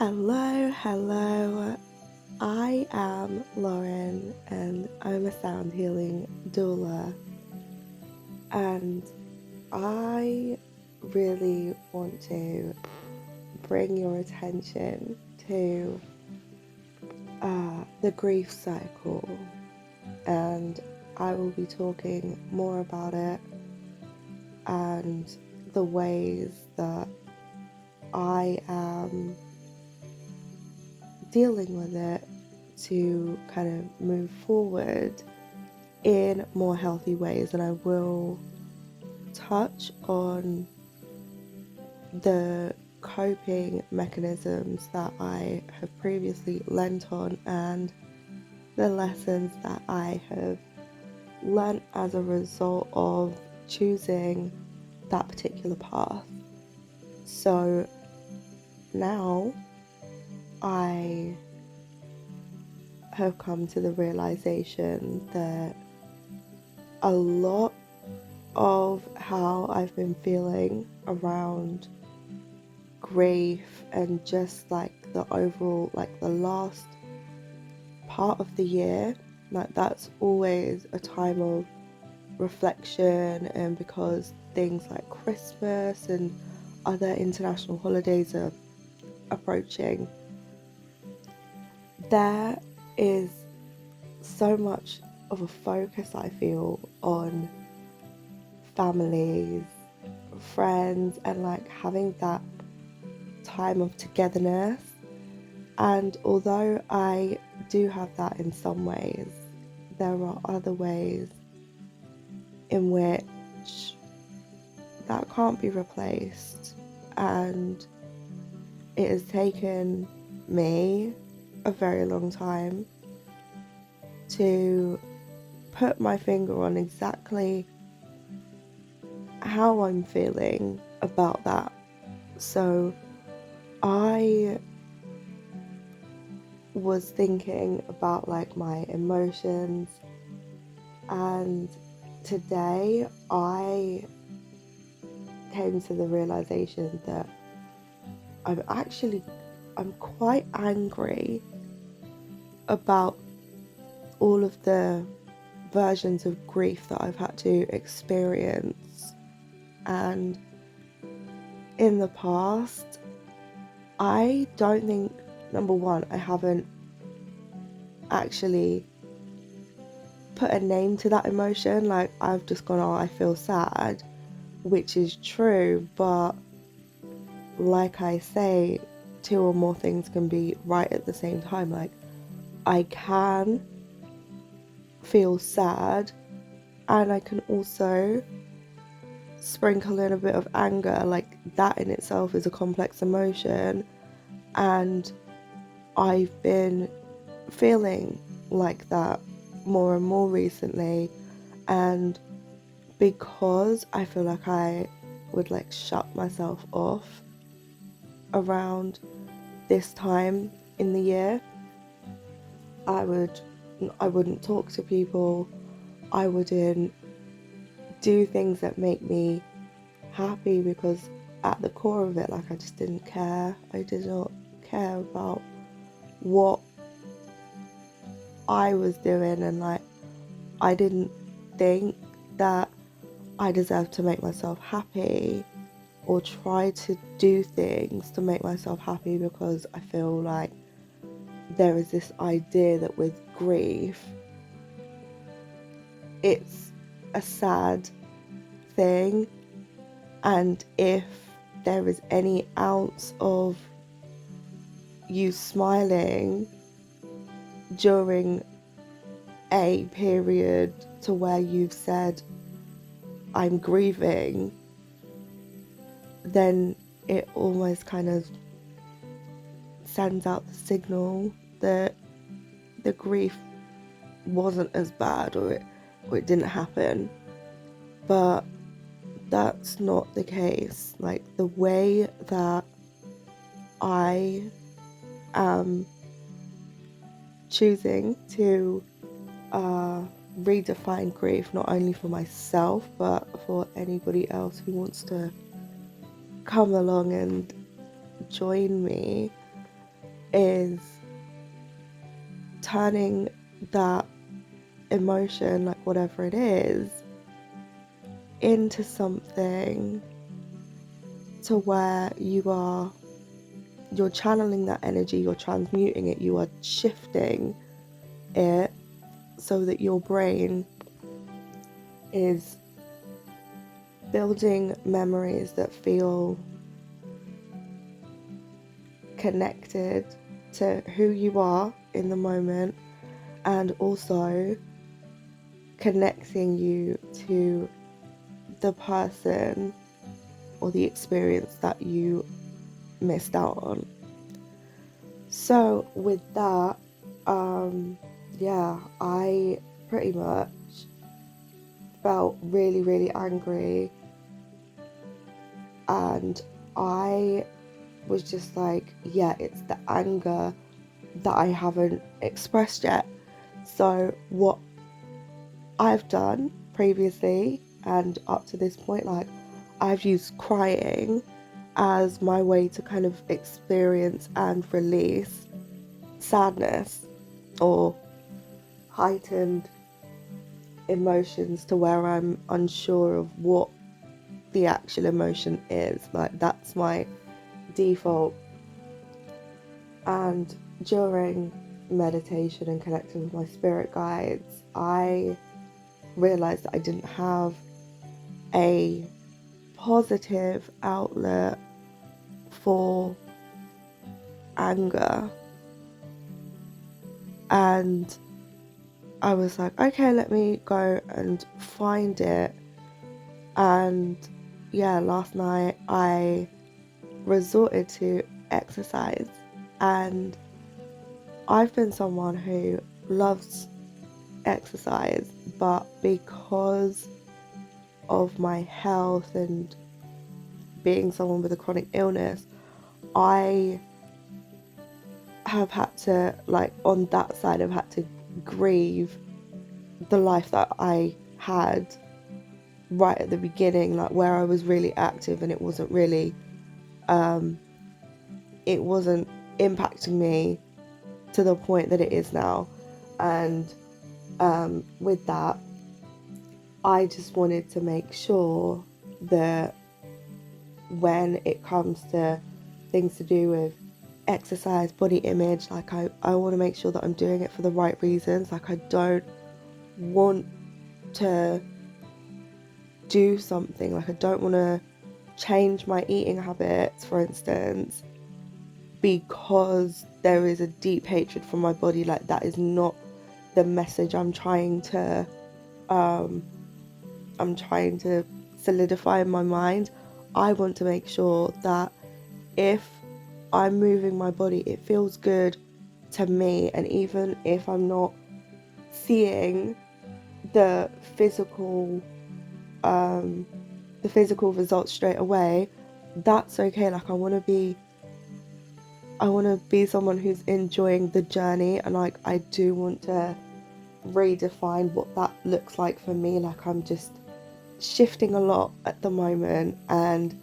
Hello. I am Lauren and I'm a sound healing doula. And I really want to bring your attention to the grief cycle. And I will be talking more about it and the ways that I am dealing with it to kind of move forward in more healthy ways. And I will touch on the coping mechanisms that I have previously learnt on and the lessons that I have learnt as a result of choosing that particular path. So now I have come to the realization that a lot of how I've been feeling around grief and just like the overall, like the last part of the year, like that's always a time of reflection, and because things like Christmas and other international holidays are approaching, there is so much of a focus I feel on families, friends, and like having that time of togetherness. And although I do have that in some ways, there are other ways in which that can't be replaced. And it has taken me a very long time to put my finger on exactly how I'm feeling about that. So I was thinking about like my emotions, and today I came to the realization that I'm quite angry about all of the versions of grief that I've had to experience. And in the past, I don't think, number one, I haven't actually put a name to that emotion. Like, I've just gone, oh, I feel sad, which is true, but like I say, two or more things can be right at the same time. Like, I can feel sad, and I can also sprinkle in a bit of anger. Like, that in itself is a complex emotion, and I've been feeling like that more and more recently. And because I feel like I would like shut myself off around this time in the year, I wouldn't talk to people, I wouldn't do things that make me happy, because at the core of it, like, I just didn't care. I did not care about what I was doing, and like, I didn't think that I deserved to make myself happy or try to do things to make myself happy, because I feel like there is this idea that with grief, it's a sad thing, and if there is any ounce of you smiling during a period to where you've said, I'm grieving, then it almost kind of sends out the signal that the grief wasn't as bad, or it didn't happen. But that's not the case. Like, the way that I am choosing to redefine grief, not only for myself but for anybody else who wants to come along and join me, is turning that emotion, like whatever it is, into something to where you're channeling that energy, you're transmuting it, you are shifting it so that your brain is building memories that feel connected to who you are in the moment, and also connecting you to the person or the experience that you missed out on. So with that, I pretty much felt really, really angry, and I was just like, yeah, it's the anger that I haven't expressed yet. So what I've done previously and up to this point, like, I've used crying as my way to kind of experience and release sadness or heightened emotions to where I'm unsure of what the actual emotion is. Like, that's my default. And during meditation and connecting with my spirit guides, I realized that I didn't have a positive outlet for anger. And I was like, okay, let me go and find it. And yeah, last night I resorted to exercise, and I've been someone who loves exercise, but because of my health and being someone with a chronic illness, I have had to, like, on that side, I've had to grieve the life that I had right at the beginning, like where I was really active and it wasn't really, it wasn't impacting me to the point that it is now. And with that, I just wanted to make sure that when it comes to things to do with exercise, body image, like I want to make sure that I'm doing it for the right reasons. Like, I don't want to do something, like I don't want to change my eating habits, for instance, because there is a deep hatred for my body. Like, that is not the message I'm trying to solidify in my mind. I want to make sure that if I'm moving my body, it feels good to me, and even if I'm not seeing the physical results straight away, that's okay. Like, I want to be someone who's enjoying the journey, and like, I do want to redefine what that looks like for me. Like, I'm just shifting a lot at the moment, and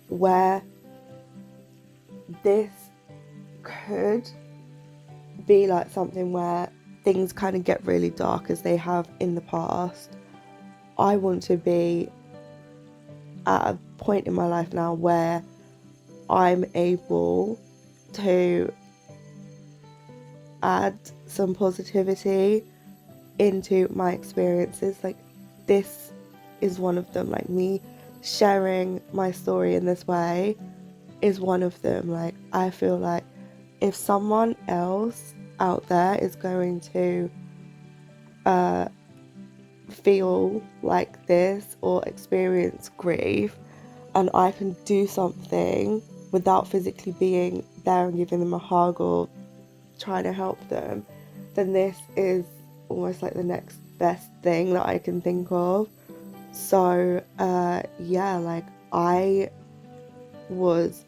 where this could be like something where things kind of get really dark as they have in the past, I want to be at a point in my life now where I'm able to add some positivity into my experiences. Like, this is one of them. Like, me sharing my story in this way is one of them. Like, I feel like if someone else out there is going to feel like this or experience grief, and I can do something without physically being there and giving them a hug or trying to help them, then this is almost like the next best thing that I can think of. So like, I was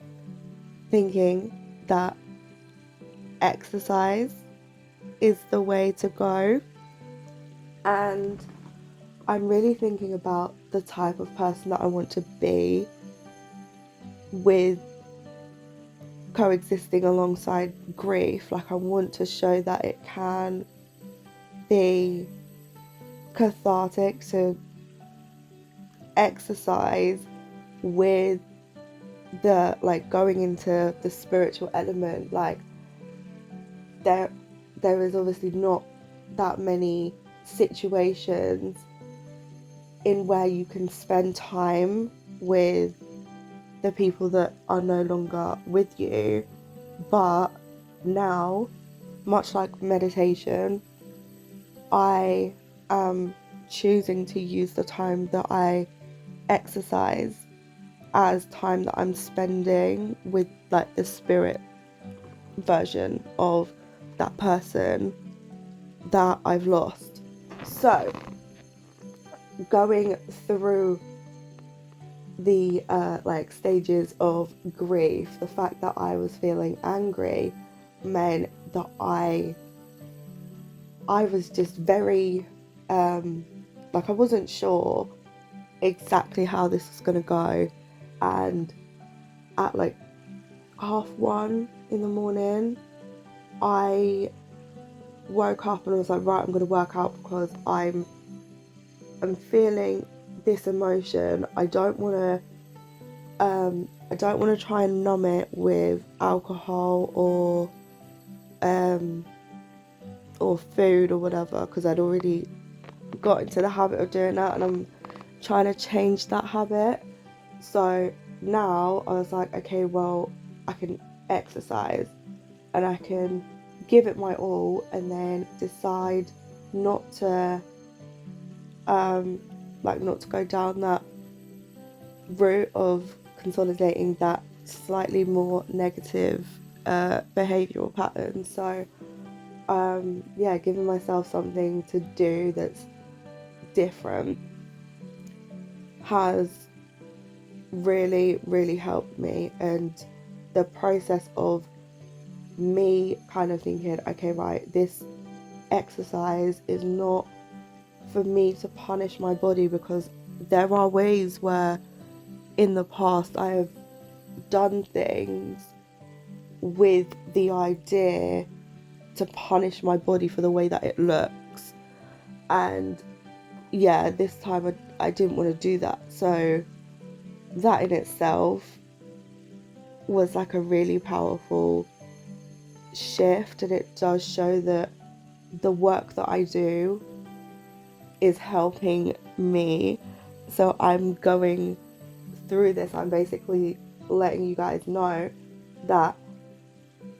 thinking that exercise is the way to go, and I'm really thinking about the type of person that I want to be with coexisting alongside grief. Like, I want to show that it can be cathartic to exercise with the, like, going into the spiritual element. Like, there is obviously not that many situations in where you can spend time with the people that are no longer with you, but now, much like meditation, I am choosing to use the time that I exercise as time that I'm spending with, like, the spirit version of that person that I've lost. So, going through the like, stages of grief, the fact that I was feeling angry meant that I was just very like, I wasn't sure exactly how this was gonna go, and at like 1:30 in the morning, I woke up and I was like, right, I'm gonna work out, because I'm feeling this emotion. I don't want to try and numb it with alcohol or food or whatever, because I'd already got into the habit of doing that, and I'm trying to change that habit. So now I was like, okay, well, I can exercise and I can give it my all, and then decide not to not to go down that route of consolidating that slightly more negative behavioural pattern. So giving myself something to do that's different has really, really helped me. And the process of me kind of thinking, okay, right, this exercise is not for me to punish my body, because there are ways where in the past I have done things with the idea to punish my body for the way that it looks. And yeah, this time I didn't want to do that. So that in itself was like a really powerful shift, and it does show that the work that I do is helping me. So I'm going through this. I'm basically letting you guys know that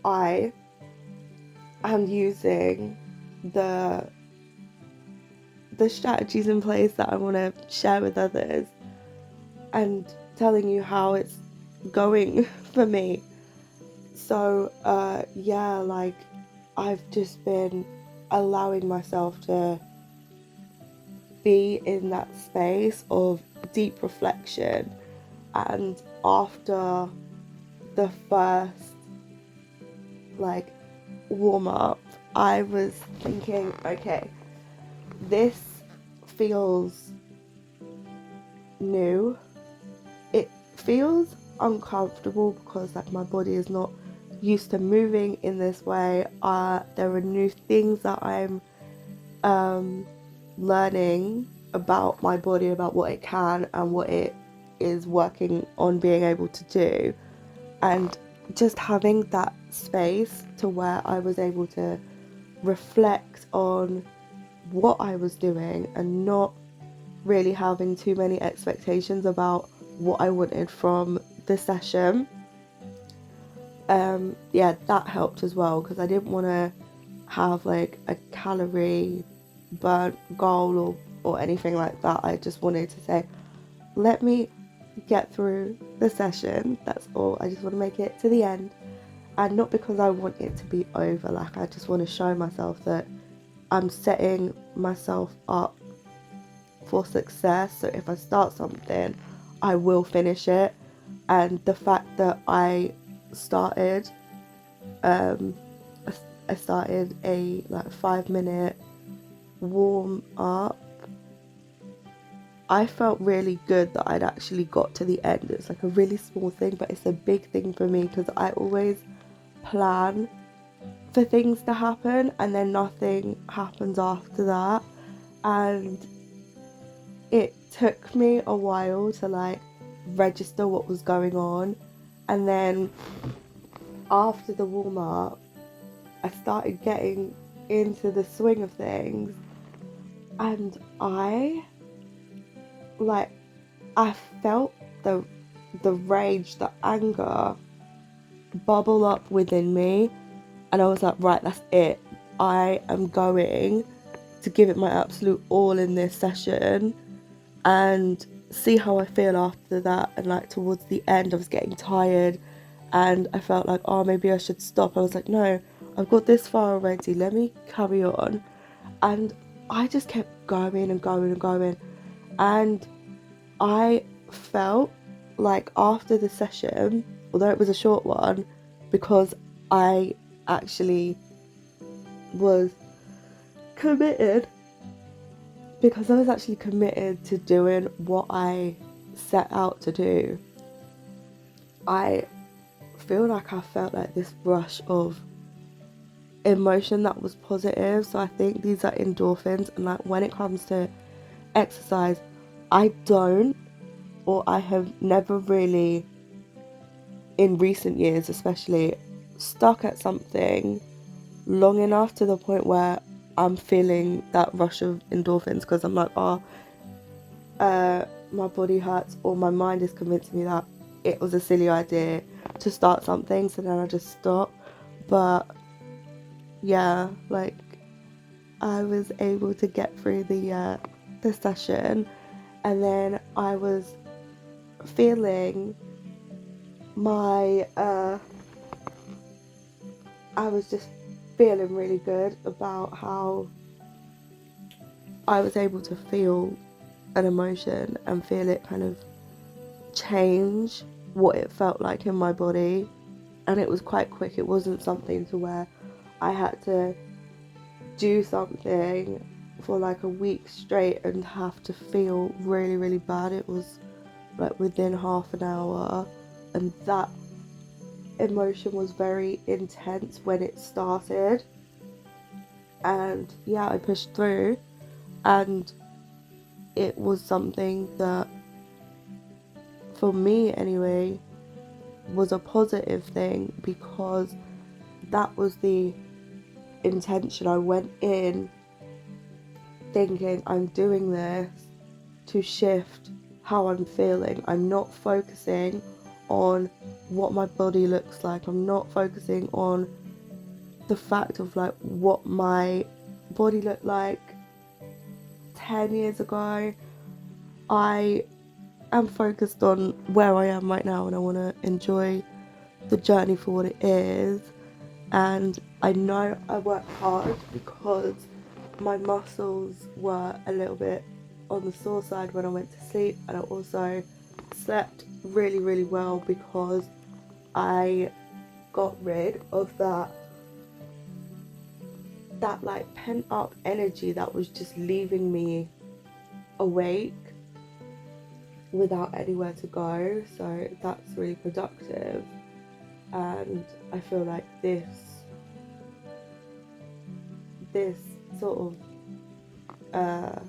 I am using the strategies in place that I want to share with others, and telling you how it's going for me. So like, I've just been allowing myself to be in that space of deep reflection. And after the first, like, warm up, I was thinking, okay, this feels new. It feels uncomfortable because, like, my body is not used to moving in this way. There are new things that I'm learning about my body, about what it can and what it is working on being able to do. And just having that space to where I was able to reflect on what I was doing and not really having too many expectations about what I wanted from the session. That helped as well, because I didn't want to have like a calorie burnt goal or anything like that. I just wanted to say, let me get through the session, that's all. I just want to make it to the end, and not because I want it to be over. Like, I just want to show myself that I'm setting myself up for success. So if I start something, I will finish it. And the fact that I started a like 5-minute warm up I felt really good that I'd actually got to the end. It's like a really small thing, but it's a big thing for me because I always plan for things to happen and then nothing happens after that. And it took me a while to like register what was going on. And then after the warm up, I started getting into the swing of things, and like I felt the rage, the anger bubble up within me, and I was like, right, that's it. I am going to give it my absolute all in this session and see how I feel after that. And like towards the end, I was getting tired and I felt like, oh, maybe I should stop. I was like, no, I've got this far already, let me carry on. And I just kept going and going and going. And I felt like after the session, although it was a short one, because I actually was committed, because I was actually committed to doing what I set out to do, I feel like I felt like this rush of emotion that was positive. So I think these are endorphins, and like when it comes to exercise, I don't, or I have never really in recent years especially stuck at something long enough to the point where I'm feeling that rush of endorphins because I'm like, oh, my body hurts, or my mind is convincing me that it was a silly idea to start something, so then I just stop. But yeah, like I was able to get through the session, and then I was feeling my I was just feeling really good about how I was able to feel an emotion and feel it kind of change what it felt like in my body. And it was quite quick. It wasn't something to where I had to do something for like a week straight and have to feel really, really bad. It was like within half an hour, and that emotion was very intense when it started. And yeah, I pushed through, and it was something that, for me anyway, was a positive thing because that was the intention. I went in thinking I'm doing this to shift how I'm feeling. I'm not focusing on what my body looks like. I'm not focusing on the fact of like what my body looked like 10 years ago. I am focused on where I am right now, and I want to enjoy the journey for what it is. And I know I worked hard because my muscles were a little bit on the sore side when I went to sleep, and I also slept really, really well because I got rid of that like pent up energy that was just leaving me awake without anywhere to go. So that's really productive, and I feel like this sort of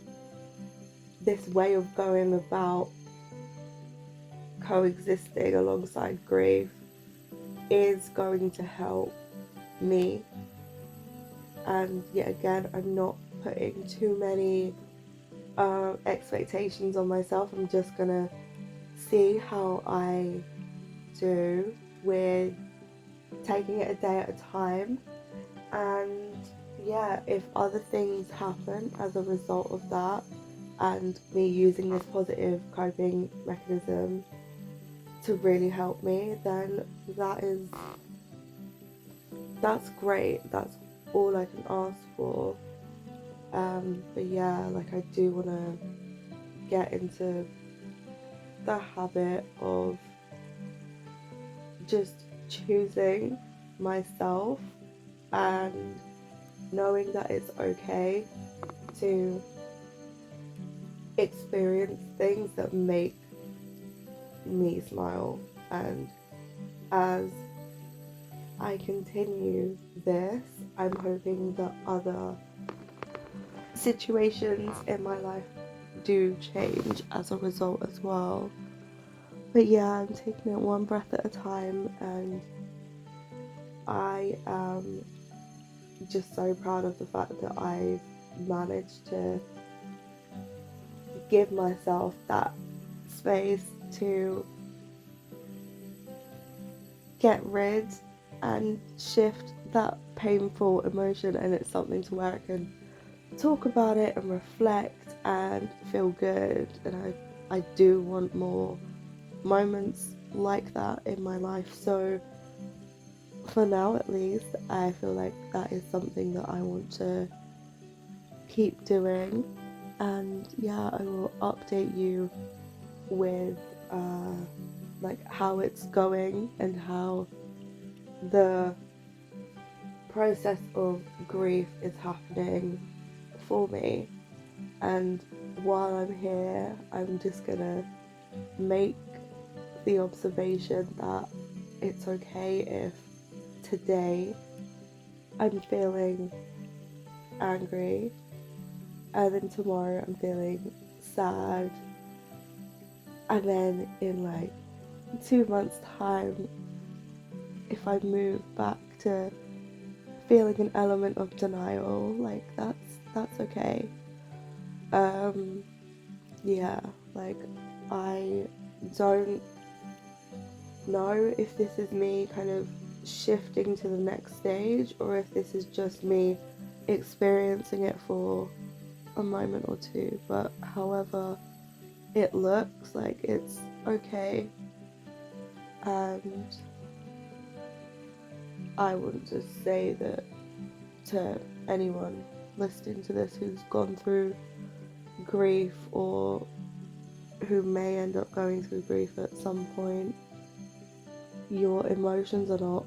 this way of going about coexisting alongside grief is going to help me. And yet again, I'm not putting too many expectations on myself. I'm just gonna see how I do with taking it a day at a time. And yeah, if other things happen as a result of that, and me using this positive coping mechanism to really help me, then that's great. That's all I can ask for. But yeah, like I do want to get into the habit of just choosing myself and knowing that it's okay to experience things that make me smile. And as I continue this, I'm hoping that other situations in my life do change as a result as well. But yeah, I'm taking it one breath at a time, and I am just so proud of the fact that I've managed to give myself that space to get rid and shift that painful emotion, and it's something to where I can talk about it and reflect and feel good. And I do want more moments like that in my life. So for now at least, I feel like that is something that I want to keep doing. And yeah, I will update you with like how it's going and how the process of grief is happening for me. And while I'm here, I'm just gonna make the observation that it's okay if today I'm feeling angry and then tomorrow I'm feeling sad, and then in like 2 months' time, if I move back to feeling an element of denial, like that's okay. Yeah, like I don't know if this is me kind of shifting to the next stage, or if this is just me experiencing it for a moment or two, but however it looks, like it's okay. And I want to say that to anyone listening to this who's gone through grief or who may end up going through grief at some point, your emotions are not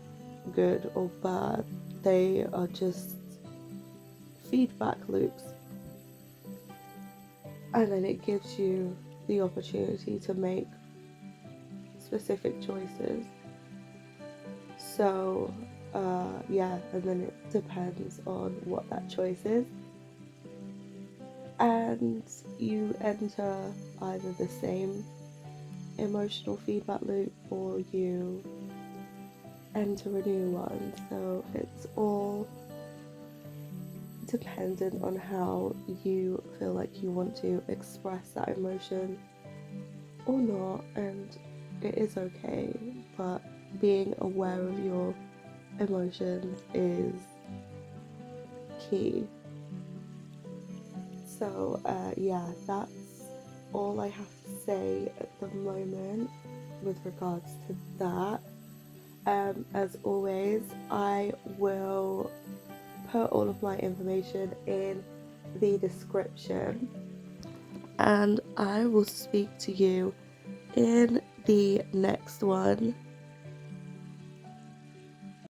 good or bad, they are just feedback loops, and then it gives you the opportunity to make specific choices. So yeah, and then it depends on what that choice is, and you enter either the same emotional feedback loop or you enter a new one. So it's all dependent on how you feel like you want to express that emotion or not, and it is okay, but being aware of your emotions is key. So yeah, that's all I have to say at the moment with regards to that. As always, I will put all of my information in the description, and I will speak to you in the next one.